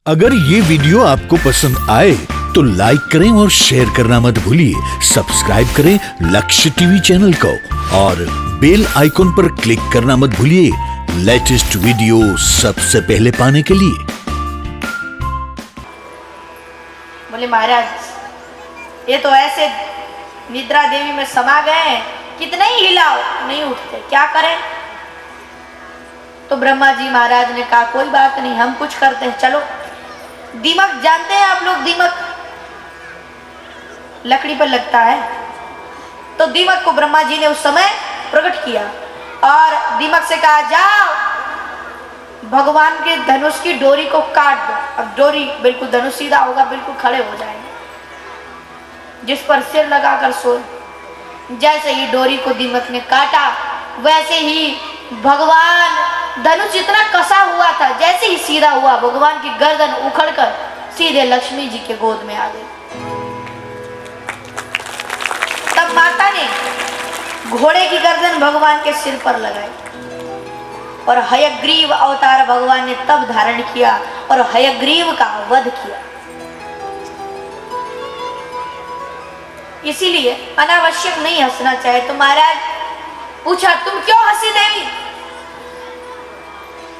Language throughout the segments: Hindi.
अगर ये वीडियो आपको पसंद आए तो लाइक करें और शेयर करना मत भूलिए। सब्सक्राइब करें लक्ष्य टीवी चैनल को और बेल आइकॉन पर क्लिक करना मत भूलिए लेटेस्ट वीडियो सबसे पहले पाने के लिए। बोले महाराज ये तो ऐसे निद्रा देवी में समा गए हैं, कितना ही हिलाओ नहीं उठते, क्या करें? तो ब्रह्मा जी महाराज ने कहा कोई बात नहीं, हम कुछ करते हैं, चलो। दीमक जानते हैं आप लोग? दीमक लकड़ी पर लगता है। तो दीमक को ब्रह्मा जी ने उस समय प्रकट किया और दीमक से कहा जाओ भगवान के धनुष की डोरी को काट दो। अब डोरी बिल्कुल धनुष सीधा होगा, बिल्कुल खड़े हो जाएंगे, जिस पर सिर लगाकर सोए। जैसे ही डोरी को दीमक ने काटा वैसे ही भगवान धनुष इतना कसा हुआ था, जैसे ही सीधा हुआ भगवान की गर्दन उखड़कर सीधे लक्ष्मी जी के गोद में आ गई। तब माता ने घोड़े की गर्दन भगवान के सिर पर लगाई और हयग्रीव अवतार भगवान ने तब धारण किया और हयग्रीव का वध किया। इसीलिए अनावश्यक नहीं हंसना चाहिए। तो महाराज पूछा तुम क्यों हंसी देवी?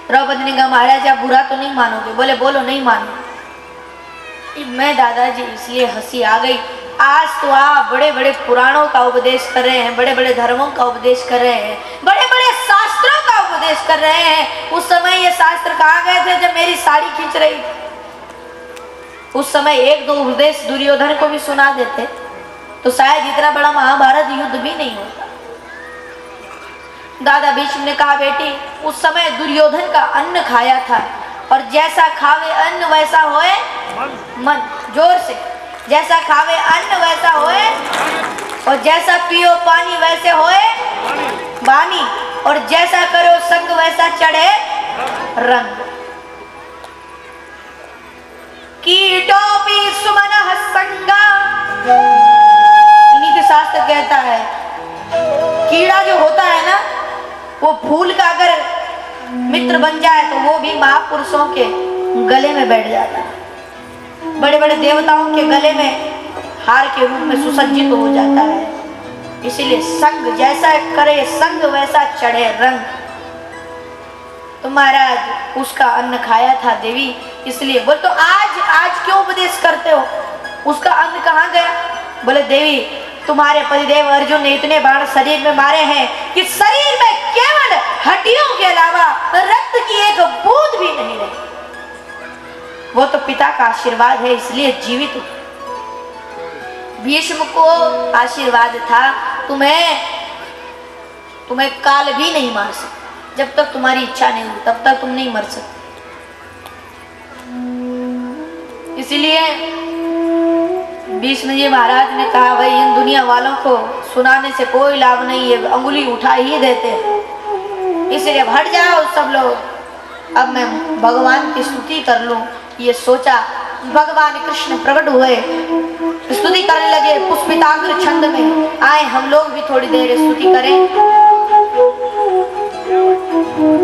द्रौपदी ने कहा महाराज आप बुरा तो नहीं मानोगे? बोले बोलो नहीं मानो। मैं दादाजी इसलिए हंसी आ गई, आज तो आप बड़े बड़े पुराणों का उपदेश कर रहे हैं, बड़े बड़े धर्मों का उपदेश कर रहे हैं, बड़े बड़े शास्त्रों का उपदेश कर रहे हैं। उस समय ये शास्त्र कहाँ गए थे जब मेरी साड़ी खींच रही थी? उस समय एक दो उपदेश दुर्योधन को भी सुना देते तो शायद इतना बड़ा महाभारत युद्ध भी नहीं होता। दादा भीष्म ने कहा बेटी उस समय दुर्योधन का अन्न खाया था और जैसा खावे अन्न वैसा होए मन। जोर से, जैसा खावे अन्न वैसा होए और जैसा पियो पानी वैसे होए बानी और जैसा करो संग वैसा चढ़े रंग। कीटो भी सुमनः संगा, इन्हीं के शास्त्र कहता है कीड़ा जो होता है ना वो फूल का अगर मित्र बन जाए तो वो भी महापुरुषों के गले में बैठ जाता है, बड़े बड़े देवताओं के गले में हार के रूप में सुसज्जित हो जाता है। इसीलिए संग जैसा करे संग वैसा चढ़े रंग। तो महाराज उसका अन्न खाया था देवी, इसलिए बोल तो आज क्यों उपदेश करते हो? उसका अन्न कहाँ गया? बोले देवी तुम्हारे पतिदेव अर्जुन ने इतने बाण शरीर में मारे हैं कि शरीर में केवल हड्डियों के अलावा रक्त की एक बूंद भी नहीं रही। वो तो पिता का आशीर्वाद है इसलिए जीवित हो। भीष्म को आशीर्वाद था तुम्हें काल भी नहीं मार सकता, जब तक तुम्हारी इच्छा नहीं हुई तब तक तुम नहीं मर सकते। इसीलिए भीष्म जी महाराज ने कहा भाई इन दुनिया वालों को सुनाने से कोई लाभ नहीं है, अंगुली उठा ही देते हैं, इसलिए हट जाओ सब लोग, अब मैं भगवान की स्तुति कर लूं। ये सोचा भगवान कृष्ण प्रकट हुए, स्तुति करने लगे पुष्पिताग्र छंद में। आए हम लोग भी थोड़ी देर स्तुति करें,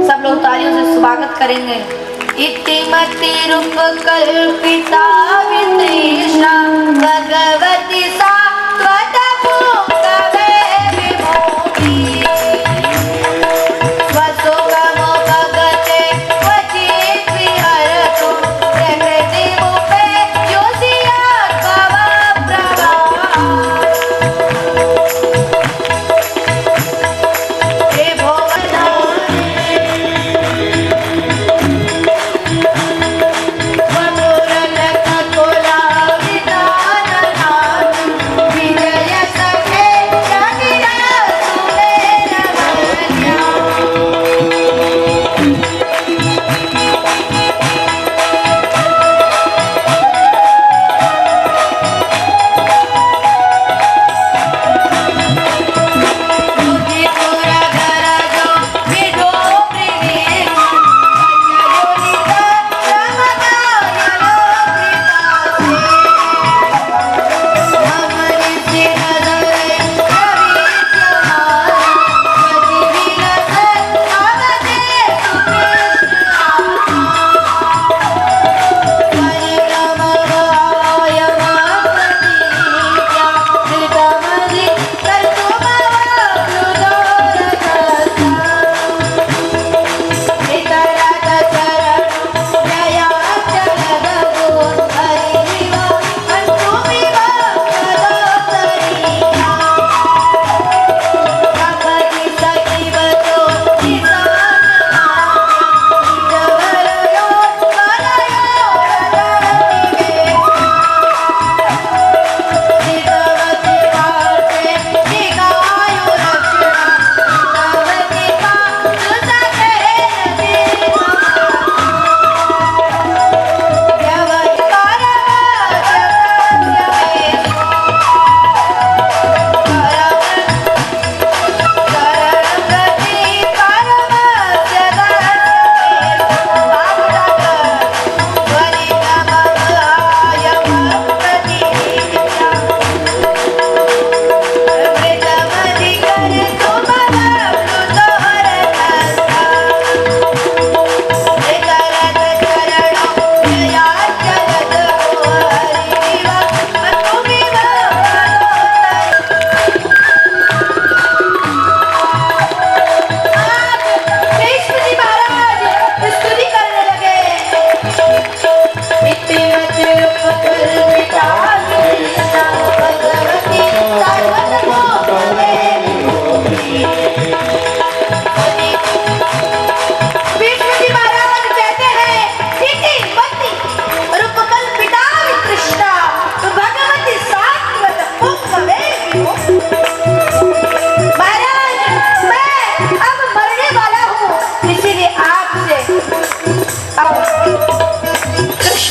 सब लोग तालियों से स्वागत करेंगे। इतिमति रूप कल्पिता वितृष्णा भगवती सात्वत भूतवे विभूति स्वसुखमो भगते क्वचित् विहरतु प्रकृति मुपे योषिया भव प्रभा। हे भोगना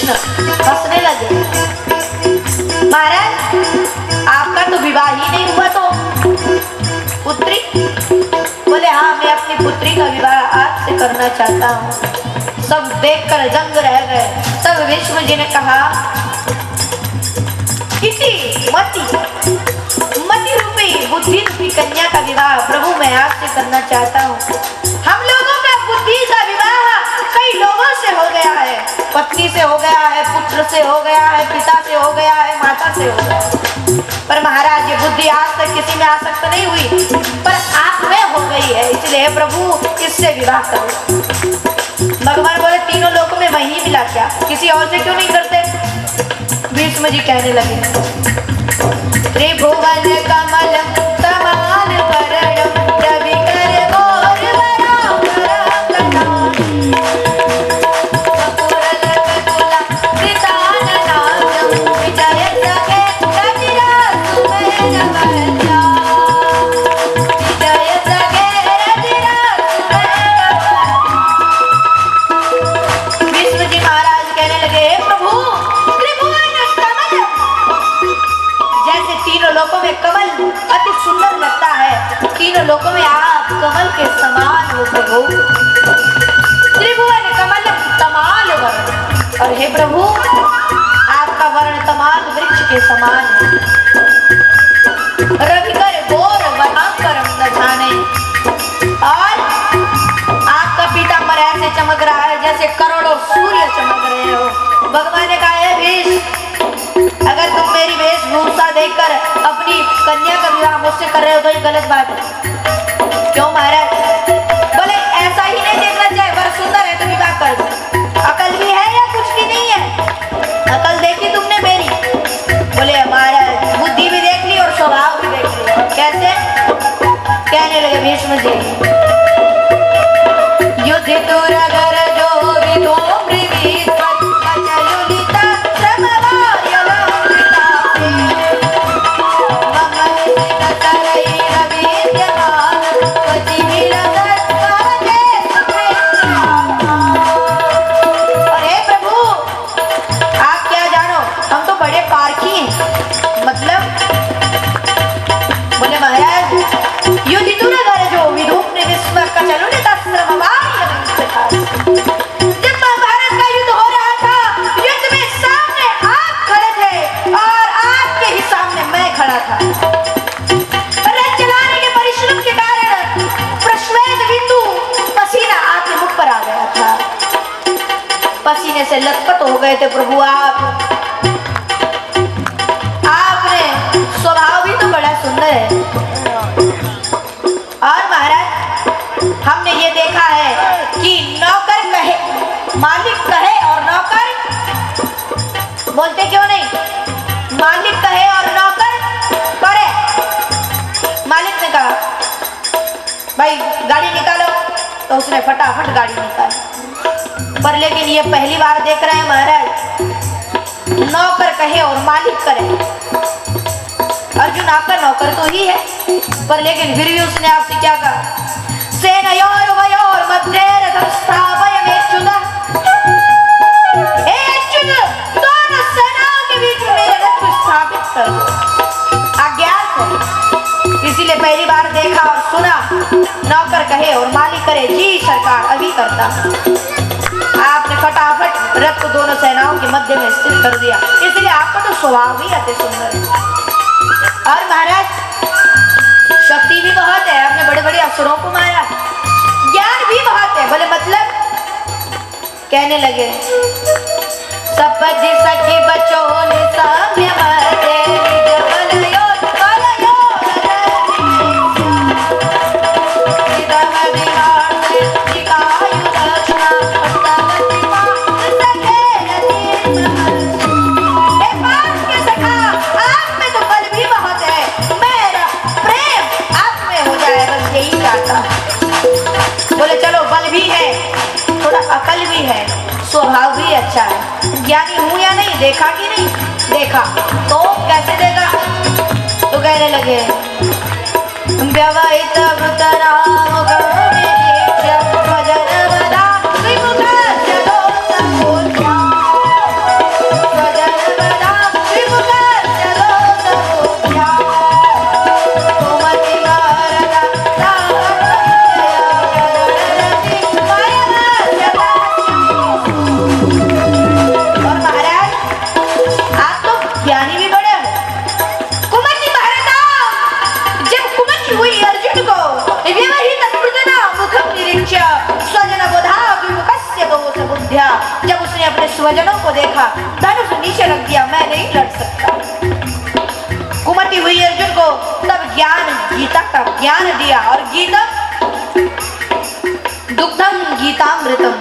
कृष्ण हंसने लगे। महाराज आपका तो विवाह ही नहीं हुआ तो पुत्री? बोले हाँ, मैं अपनी पुत्री का विवाह आज से करना चाहता हूँ। सब देखकर दंग रह गए। तब विष्णु जी ने कहा, किसी मति रूपी बुद्धि रूपी कन्या का विवाह प्रभु मैं आज से करना चाहता हूँ। हम लोगों का बुद्धि का विवाह कई लोगों से हो गया है, पत्नी से हो गया है, पुत्र से हो गया है, पिता से हो गया है, माता से हो गया है। पर महाराज ये बुद्धि आज तक किसी में आसक्त नहीं हुई, पर आप में हो गई है, इसलिए प्रभु इससे विवाह करो। भगवान बोले तीनों लोगों में वही मिला क्या, किसी और से क्यों नहीं करते? भीष्म जी कहने लगे, त्रिभुवन कमल तमाल वरणम रवि कर मोर वराम कमल अति सुंदर लगता है, तीनों लोगों में आप कमल के समान हो प्रभु। त्रिभुवन कमल तमाल वर्ण, और हे प्रभु आपका वर्ण तमाल वृक्ष के समान है। रविकर गोर वनांतरम न जाने, और आपका पीतांबर ऐसे चमक रहा है जैसे करोड़ों सूर्य चमक रहे हो। भगवान ने कहा है भीष्म, अगर तुम मेरी वेशभूषा देखकर अपनी कन्या का विवाह मुझसे कर रहे हो तो ये गलत बात है। क्यों महाराज? बोले ऐसा ही नहीं देखना चाहिए, वर सुंदर है तो विवाह कर दो। अकल भी है या कुछ भी नहीं है? अकल देखी तुमने मेरी? बोले महाराज बुद्धि भी देख ली और स्वभाव भी देख ली। कैसे? कहने लगे भीष्म जी, युद्ध तुरगर जो विदो से लथपथ हो गए थे प्रभु। आपने स्वभाव भी तो बड़ा सुंदर है। और महाराज हमने ये देखा है कि नौकर कहे, मालिक कहे और नौकर बोलते क्यों नहीं? मालिक कहे और नौकर करे। मालिक ने कहा भाई गाड़ी निकालो, तो उसने फटाफट गाड़ी निकाली। पर लेकिन ये पहली बार देख रहे हैं महाराज, नौकर कहे और मालिक करे। अर्जुन आपका नौकर तो ही है, पर लेकिन फिर भी उसने आपसे क्या कहा? सेनयोर वयोर मध्ये रथम स्थापयाम्यच्युत। हे अच्युत, दोनों सेनाओं के बीच में मेरे रथ को स्थापित कर दो। अज्ञात है, इसीलिए पहली बार देखा और सुना। नौकर कहे और मालिक करे। जी सरकार, अभी करता। आपने फटाफट रथ को दोनों सेनाओं के मध्य में स्थित कर दिया। इसलिए आपका तो स्वभाव ही अति सुंदर है। और महाराज शक्ति भी बहुत है, आपने बड़े बड़े अफसरों को मारा। ज्ञान भी बहुत है। बोले मतलब? कहने लगे सपद सखी बचो निसाम्य मते निज बलयो बलयो निदम विहार से जिकायु दक्षना पट्टावती मां सखे नदी। हे पास के सखा, आप में तो बल भी बहुत है, मेरा प्रेम आप में हो जाए, बस यही चाहता। बोले चलो बल भी है, थोड़ा अकल भी है, स्वभाव भी अच्छा है। ज्ञानी हूं या नहीं? देखा कि नहीं देखा? तो कैसे देगा? तो कहने लगे व्यवहित वृतराम गौरी दीक्षा भजन वदा विमुख जलो संपूर्णा। स्वजनों को देखा, धनुष नीचे रख दिया, मैं नहीं लड़ सकता। कुमति हुई अर्जुन को, तब ज्ञान गीता का ज्ञान दिया, और गीता दुग्धम गीतामृतम,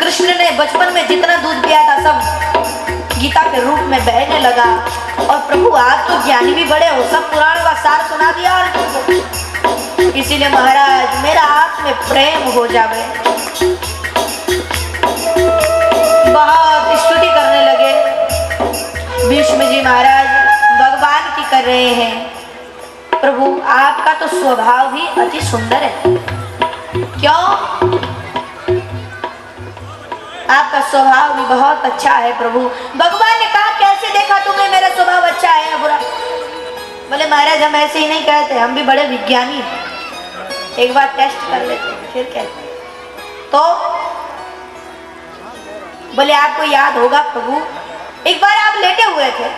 कृष्ण ने बचपन में जितना दूध पिया था सब गीता के रूप में बहने लगा। और प्रभु आप तो ज्ञानी भी बड़े हो, सब पुराण का सार सुना दिया अर्जुन को। इसीलिए महाराज मेरा आप में प्रेम हो जावे। बहुत स्तुति करने लगे। भीष्म जी महाराज भगवान की कर रहे हैं, प्रभु आपका तो स्वभाव भी अति सुंदर है। क्यों? आपका स्वभाव भी बहुत अच्छा है प्रभु। भगवान ने कहा कैसे देखा तुमने मेरा स्वभाव अच्छा है या बुरा? बोले महाराज हम ऐसे ही नहीं कहते, हम भी बड़े विज्ञानी हैं, एक बार टेस्ट कर लेते हैं फिर कहते हैं। तो बोले आपको याद होगा प्रभु एक बार आप लेटे हुए थे।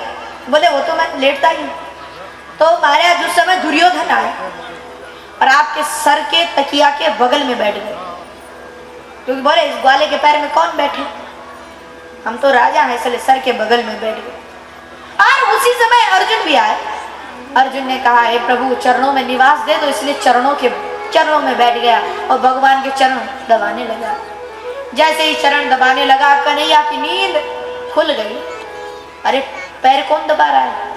बोले वो तो मैं लेटता ही। तो महाराज उस समय दुर्योधन आए और आपके सर के तकिया के बगल में बैठ गए, क्योंकि बोले इस ग्वाले के पैर में कौन बैठे, हम तो राजा हैं, इसलिए सर के बगल में बैठ गए। और उसी समय अर्जुन भी आए। अर्जुन ने कहा हे प्रभु चरणों में निवास दे दो, इसलिए चरणों में बैठ गया और भगवान के चरण दबाने लगा। जैसे ही चरण दबाने लगा कन्हैया की नींद खुल गई। अरे पैर कौन दबा रहा है?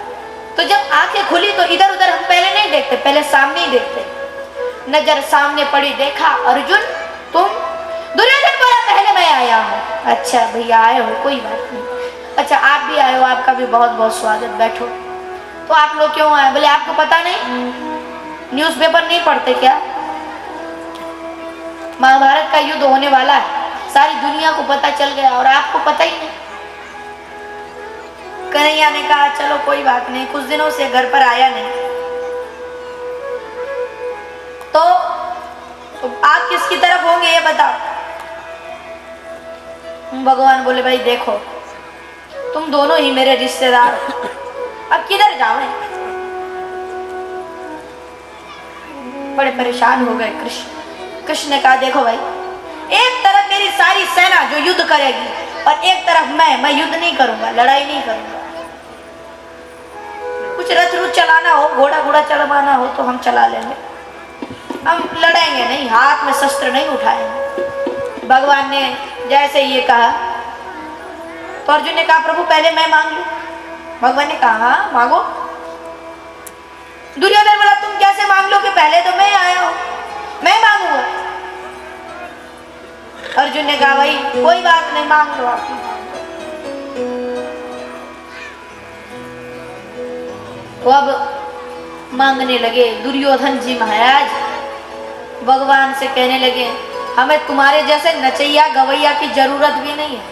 तो जब आंखें खुली तो इधर उधर हम पहले नहीं देखते, पहले सामने ही देखते। नजर सामने पड़ी, देखा अर्जुन तुम। दुर्योधन बोला पहले मैं आया हूँ। अच्छा भैया आए हो, कोई बात नहीं। अच्छा आप भी आए हो, आपका भी बहुत बहुत स्वागत, बैठो। तो आप लोग क्यों आए? बोले आपको पता नहीं, न्यूज़पेपर नहीं पढ़ते क्या? महाभारत का युद्ध होने वाला है, सारी दुनिया को पता चल गया और आपको पता ही नहीं। कन्हैया ने कहा चलो कोई बात नहीं, कुछ दिनों से घर पर आया नहीं। तो आप किसकी तरफ होंगे ये बताओ। भगवान बोले भाई देखो तुम दोनों ही मेरे रिश्तेदार हो, अब किधर जाओ? बड़े परेशान हो गए कृष्ण। कृष्ण ने कहा देखो भाई, एक तरफ मेरी सारी सेना जो युद्ध करेगी और एक तरफ मैं युद्ध नहीं करूंगा, लड़ाई नहीं करूंगा। कुछ रथ रुथ चलाना हो, घोड़ा चलवाना हो तो हम चला लेंगे, हम लड़ेंगे नहीं, हाथ में शस्त्र नहीं उठाएंगे। भगवान ने जैसे ये कहा तो अर्जुन ने कहा प्रभु पहले मैं मांग लूं। भगवान ने कहा हाँ मांगो। दुर्योधन बोला तुम कैसे मांग लो कि पहले तो मैं आया हूं, मैं मांगूंगा। अर्जुन ने कहा भाई कोई बात नहीं, मांग लो आप। तो अब मांगने लगे दुर्योधन जी महाराज। भगवान से कहने लगे हमें तुम्हारे जैसे नचैया गवैया की जरूरत भी नहीं है,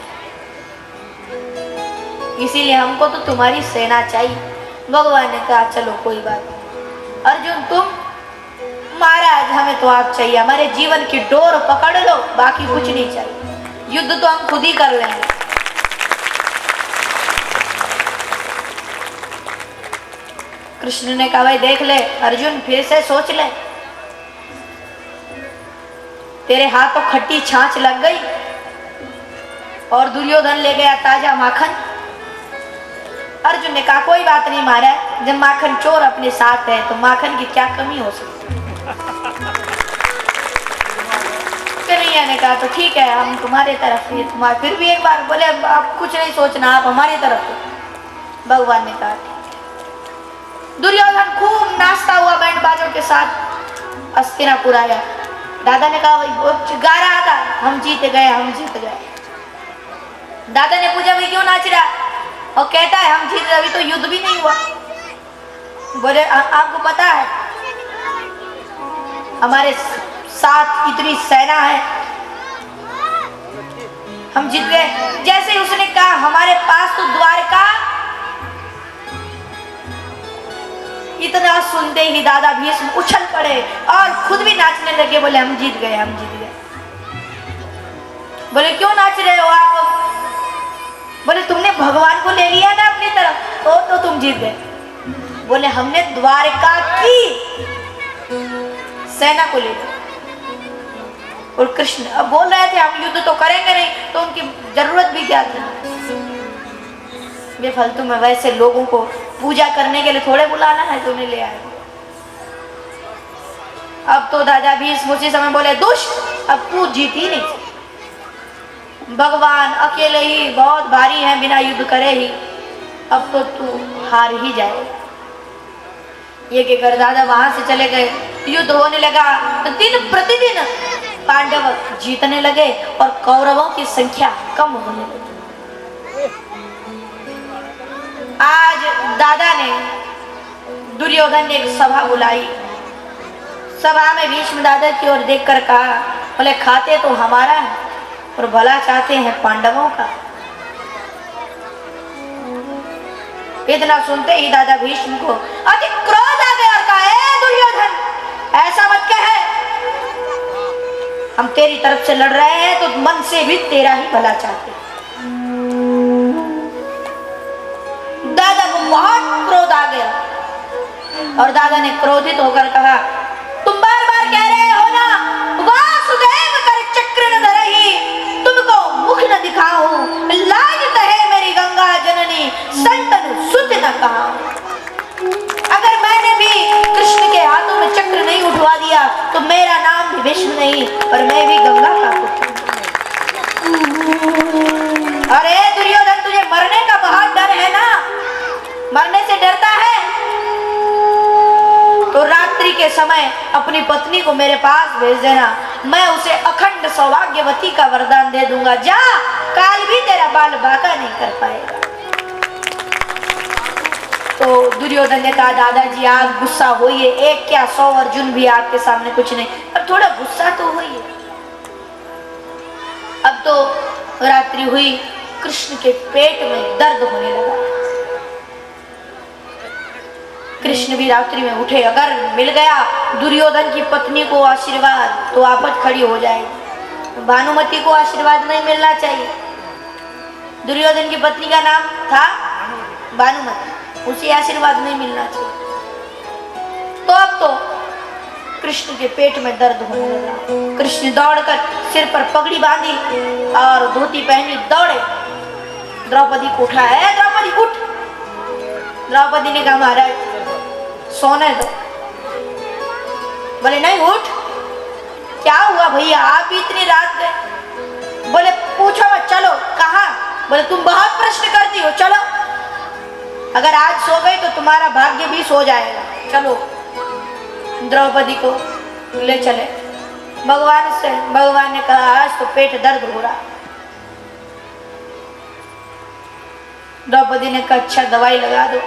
इसीलिए हमको तो तुम्हारी सेना चाहिए। भगवान ने कहा चलो कोई बात नहीं। अर्जुन तुम? महाराज हमें तो आप चाहिए, हमारे जीवन की डोर पकड़ लो, बाकी कुछ नहीं चाहिए, युद्ध तो हम खुद ही कर लेंगे। कृष्ण ने कहा भाई देख ले अर्जुन, फिर से सोच ले, तेरे हाथों खट्टी छाछ लग गई और दुर्योधन ले गया ताजा माखन। अर्जुन ने कहा कोई बात नहीं महाराज, जब माखन चोर अपने साथ है तो माखन की क्या कमी हो सकती है। कन्हैया ने कहा तो ठीक है हम तुम्हारे तरफ ही, तुम्हारे फिर भी एक बार बोले आप कुछ नहीं सोचना, आप हमारी तरफ हो। भगवान ने कहा ठीक है। दुर्योधन खूब नाचता हुआ बैंड बाजों के साथ हस्तिनापुर आया। दादा ने कहा भाई गा रहा था हम जीत गए, हम जीत गए। दादा ने पूछा भाई क्यों नाच रहा? और कहता है हम जीत, अभी तो युद्ध भी नहीं हुआ। बोले आपको पता है हमारे साथ इतनी सेना है, हम जीत गए। जैसे उसने कहा हमारे पास तो द्वारका, इतना सुनते ही दादा भीष्म उछल पड़े और खुद भी नाचने लगे। बोले हम जीत गए, हम जीत गए। बोले क्यों नाच रहे हो आप? बोले तुमने भगवान को ले लिया ना अपनी तरफ, तो तुम जीत गए। बोले हमने द्वारका की सेना को ले लिया। और कृष्ण अब बोल रहे थे हम युद्ध तो करेंगे नहीं, तो उनकी जरूरत भी क्या थी? बेफालतू में वैसे लोगों को पूजा करने के लिए थोड़े बुलाना है, तो नहीं ले आए। अब तो दादा भीष्म उसी समय बोले दुष्ट अब तू जीत ही नहीं, भगवान अकेले ही बहुत भारी है, बिना युद्ध करे ही अब तो तू हार ही जाए। ये कहकर दादा वहां से चले गए। युद्ध होने लगा तो दिन प्रतिदिन पांडव जीतने लगे और कौरवों की संख्या कम होने लगी। आज दादा ने दुर्योधन ने एक सभा बुलाई। सभा में भीष्म दादा की ओर देखकर कहा, बोले खाते तो हमारा है और भला चाहते हैं पांडवों का। इतना सुनते ही दादा भीष्म को अति क्रोध आ गया और कहा, ए दुर्योधन ऐसा मत कहे, हम तेरी तरफ से लड़ रहे हैं तो मन से भी तेरा ही भला चाहते। दादा को बहुत क्रोध आ गया और दादा ने क्रोधित होकर कहा, तुम बार बार कह रहे हो ना वासुदेव कर चक्र न धरहि, तुमको मुख न दिखाऊं, लाज तहे मेरी गंगा जननी, संतन सुत न कहा। अगर मैंने भी कृष्ण के हाथों में चक्र नहीं उठवा दिया तो मेरा नाम भी विष्णु नहीं और मैं भी गंगा का पुत्र। अरे दुर्योधन तुझे मरने का बहुत डर है ना, मरने से डरता है तो रात्रि के समय अपनी पत्नी को मेरे पास भेज देना, मैं उसे अखंड सौभाग्यवती का वरदान दे दूंगा। जा, काल भी तेरा बाल बाका नहीं कर पाएगा। तो दुर्योधन ने कहा, दादाजी आप गुस्सा होइए, एक क्या 100 अर्जुन भी आपके सामने कुछ नहीं, अब थोड़ा गुस्सा तो होइए। अब तो रात्रि हुई, कृष्ण के पेट में दर्द होने लगा। कृष्ण भी रात्रि में उठे, अगर मिल गया दुर्योधन की पत्नी को आशीर्वाद तो आफत खड़ी हो जाएगी। भानुमति को आशीर्वाद नहीं मिलना चाहिए। दुर्योधन की पत्नी का नाम था भानुमति, उसे आशीर्वाद नहीं मिलना चाहिए। तो अब तो कृष्ण के पेट में दर्द होने लगा। कृष्ण दौड़कर सिर पर पगड़ी बांधी और धोती पहनी, दौड़े द्रौपदी को उठाया, है द्रौपदी उठ। द्रौपदी ने कहा, महाराज सोने दो। बोले नहीं उठ, क्या हुआ भैया आप भी इतनी रात गए? बोले पूछो मत, चलो। कहाँ? बोले तुम बहुत प्रश्न करती हो, चलो। अगर आज सो गई तो तुम्हारा भाग्य भी सो जाएगा, चलो। द्रौपदी को ले चले भगवान से। भगवान ने कहा, आज तो पेट दर्द हो रहा। द्रौपदी ने कहा, अच्छा दवाई लगा दो।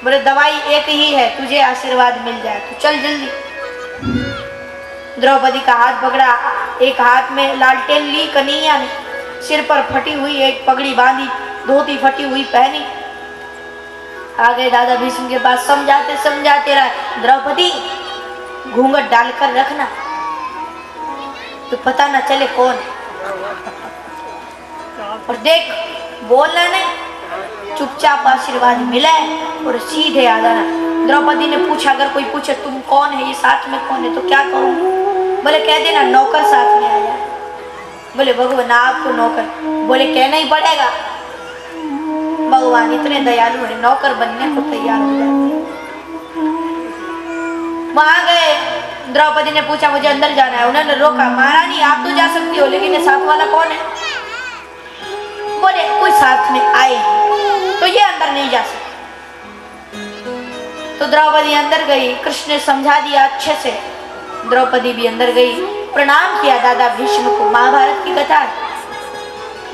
बोले दवाई एक ही है, तुझे आशीर्वाद मिल जाए तो चल जल्दी। द्रौपदी का हाथ पकड़ा, एक हाथ में लालटेन ली कन्हैया ने, सिर पर फटी हुई एक पगड़ी बांधी, धोती फटी हुई पहनी। आ गए दादा भीष्म के पास, समझाते समझाते रहे, द्रौपदी घूंघट डालकर रखना तो पता न चले कौन है, और देख बोलना नहीं, चुपचाप आशीर्वाद मिले और सीधे आ जाना। द्रौपदी ने पूछा, अगर कोई पूछे तुम कौन है, ये साथ में कौन है, तो क्या करूं? बोले कह देना नौकर साथ में आ जाए। बोले भगवान आपको नौकर? बोले कहना ही पड़ेगा, भगवान इतने दयालु है, नौकर बनने को तैयार हो जाते हैं। वहां गए, द्रौपदी ने पूछा मुझे अंदर जाना है, उन्होंने रोका, महारानी आप तो जा सकती हो लेकिन ये साथ वाला कौन है? बोले कोई साथ में आए तो ये अंदर नहीं जा सकते। तो द्रौपदी अंदर गई, कृष्ण ने समझा दिया अच्छे से, द्रौपदी भी अंदर गई, प्रणाम किया दादा भीष्म को। महाभारत की कथा है,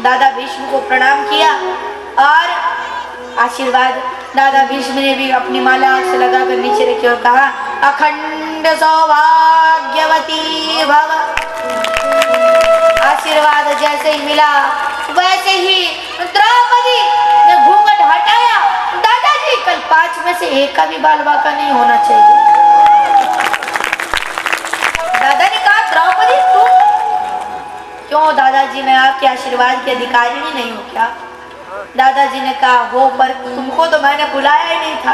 दादा भीष्म को प्रणाम किया और आशीर्वाद दादा भीष्म ने भी अपनी माला आंख से लगाकर नीचे रखी और कहा, अखंड सौभाग्यवती भव। आशीर्वाद जैसे ही मिला वैसे ही द्रौपदी ने घूंघट हटाया। दादाजी कल 5 में से 1 का भी बाल बाका नहीं होना चाहिए। दादा ने कहा, द्रौपदी तुम क्यों? दादाजी मैं आपके आशीर्वाद की अधिकारी नहीं हूँ क्या? दादाजी ने कहा, हो, पर तुमको तो मैंने बुलाया ही नहीं था,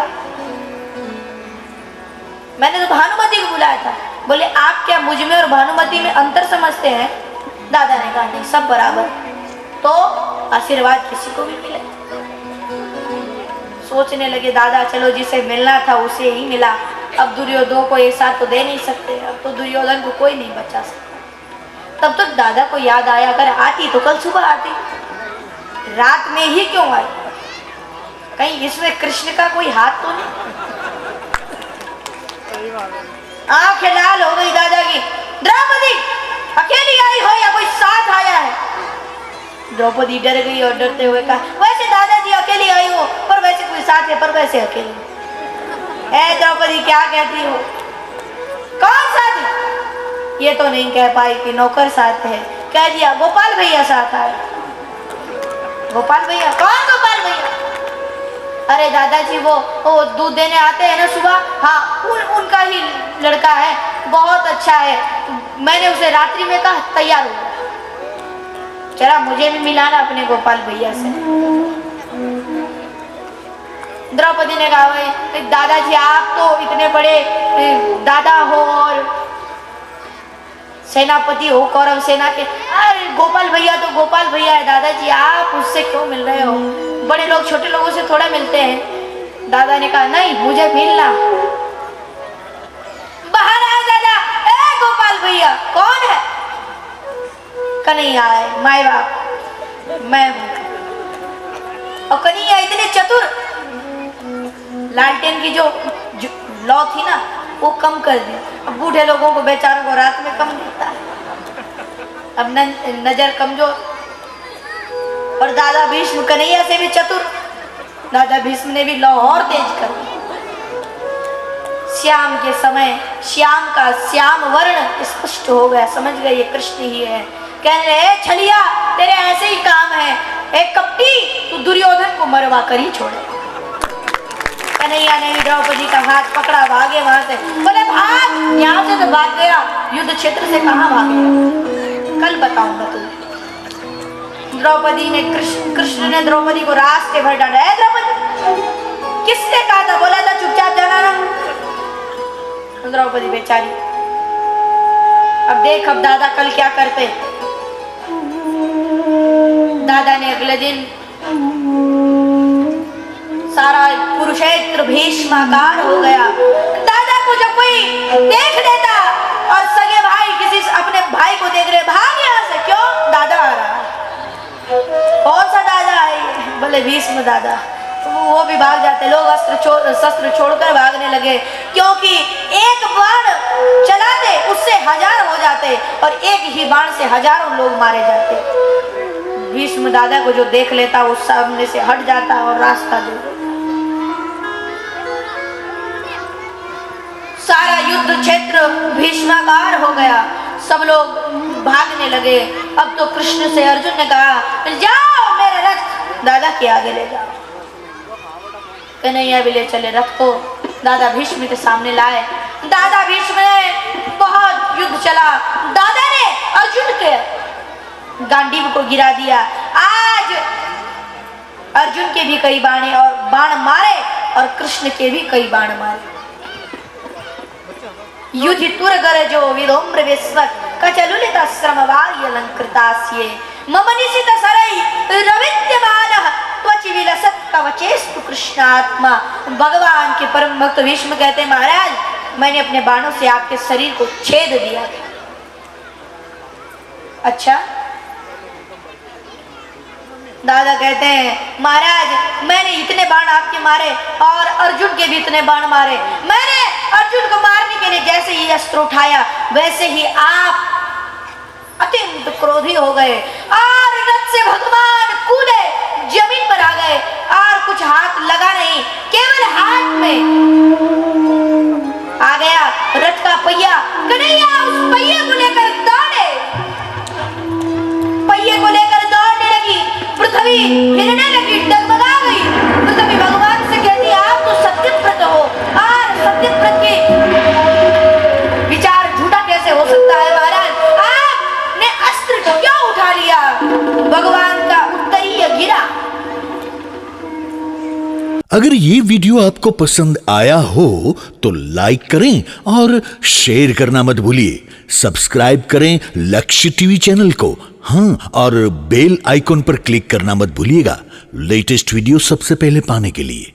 मैंने तो भानुमति को बुलाया था। बोले आप क्या मुझ में और भानुमति में अंतर समझते हैं? दादा ने कहा नहीं, सब बराबर, तो आशीर्वाद किसी को भी मिले। सोचने लगे दादा, चलो जिसे मिलना था उसे ही मिला, अब दुर्योधन को एक साथ तो दे नहीं सकते, अब तो दुर्योधन को कोई नहीं बचा सकता। तब तक दादा को याद आया, अगर आती तो कल सुबह आती, रात में ही क्यों आई? कहीं इसमें कृष्ण का कोई हाथ तो नहीं? आंखें लाल हो गई दादा की। द्रौपदी अकेली आई हो या कोई साथ आया है? द्रौपदी डर गई और डरते हुए कहा, वैसे दादाजी अकेली आई हो, पर वैसे कोई साथ है, पर वैसे अकेली। ए द्रौपदी क्या कहती हो? कौन साथ है? ये तो नहीं कह पाई कि नौकर साथ है, कह दिया गोपाल भैया साथ आए। गोपाल भैया? कौन गोपाल भैया? अरे दादाजी वो दूध देने आते हैं ना सुबह, हाँ उनका ही लड़का है, बहुत अच्छा है, मैंने उसे रात्रि में कहा तैयार हो, चला मुझे भी मिलाना अपने गोपाल भैया से। द्रौपदी ने कहा, भाई दादाजी आप तो इतने बड़े दादा हो और सेनापति हो कौरव सेना के, अरे गोपाल भैया तो गोपाल भैया है, दादाजी आप उससे क्यों मिल रहे हो? बड़े लोग छोटे लोगों से थोड़ा मिलते हैं। दादा ने कहा नहीं, मुझे मिलना। बाहर आए दादा, ए गोपाल भैया कौन है? कन्हैया है, माए बाप मैं हूं। और कन्हैया इतने चतुर, लालटेन की जो लौ थी ना वो कम कर दी, अब बूढ़े लोगों को बेचारों को रात में कम दिखता है, अब नजर कमजोर। और दादा भीष्म कन्हैया से भी चतुर, दादा भीष्म ने भी लौ और तेज कर दी। श्याम के समय श्याम का श्याम वर्ण स्पष्ट हो गया, समझ गए ये कृष्ण ही है। कहने लगे छलिया तेरे ऐसे ही काम है, एक कपटी तू दुर्योधन को मरवा कर ही छोड़े। कन्हैया ने द्रौपदी का हाथ पकड़ा, भागे वहां से, बोले भाग, यहाँ से तो भाग गया, युद्ध क्षेत्र से कहाँ भागेगा, कल बताऊंगा तुझे। द्रौपदी ने कृष्ण ने द्रौपदी को रास्ते भर डाला। है द्रौपदी किसने कहा था, बोला था चुपचाप जाना ना? द्रौपदी बेचारी, अब देख अब दादा कल क्या करते। दादा ने अगले दिन सारा कुरुक्षेत्र भीष्माकार हो गया। दादा को जब कोई देख लेता और सगे भाई किसी अपने भाई को देख रहे, भाग यहाँ से, क्यों? दादा आ रहा है। कौन सा दादा है? बोले भीष्म दादा। वो भी भाग जाते, लोग शस्त्र छोड़कर भागने लगे, क्योंकि एक बाण चला दे उससे 1000 हो जाते और एक ही बाण से हजारों लोग मारे जाते। भीष्म दादा को जो देख लेता वो सामने से हट जाता और रास्ता दे देता। सारा युद्ध क्षेत्र भीष्माकार हो गया, सब लोग भागने लगे। अब तो कृष्ण से अर्जुन ने कहा, जाओ मेरे रथ दादा के आगे ले जाओ। कन्हैया भी ले चले रथ को, दादा भीष्म के सामने लाए। दादा भीष्म ने बहुत युद्ध चला, दादा ने अर्जुन के गांडीव को गिरा दिया। आज अर्जुन के भी कई बाण मारे और कृष्ण के भी कई बाण मारे। युधि तुर गरजो विदोम्र विस्वत कचलुलित श्रमवार्य अलंकृतास्ये मम निशित सरई रविद्यमानः त्वचि विलसत कवचेस्तु कृष्णात्मा। भगवान के परम भक्त भीष्म कहते, महाराज मैंने अपने बाणों से आपके शरीर को छेद दिया। अच्छा? दादा कहते हैं, महाराज मैंने इतने बाण आपके मारे और अर्जुन के भी इतने बाण मारे। मैंने अर्जुन को मारने के लिए जैसे ही अस्त्र उठाया वैसे ही आप अत्यंत क्रोधी हो गए और रथ से भगवान कूदे, जमीन पर आ गए और कुछ हाथ लगा नहीं, केवल हाथ में आ गया रथ का पहिया। कन्हैया उस पहिए को लेकर दौड़े, पहिए को लेकर दौड़ने लगी। पृथ्वी हिलने लगी, डगमगा गई। पृथ्वी भगवान से कहती, आप तो सत्यव्रत हो और सत्यव्रत के विचार झूठा कैसे हो सकता है? महाराज आपने अस्त्र क्यों उठा लिया? भगवान का उत्तरीय गिरा अगर ये वीडियो आपको पसंद आया हो तो लाइक करें और शेयर करना मत भूलिए। सब्सक्राइब करें लक्ष्य टीवी चैनल को, हाँ, और बेल आइकॉन पर क्लिक करना मत भूलिएगा लेटेस्ट वीडियो सबसे पहले पाने के लिए।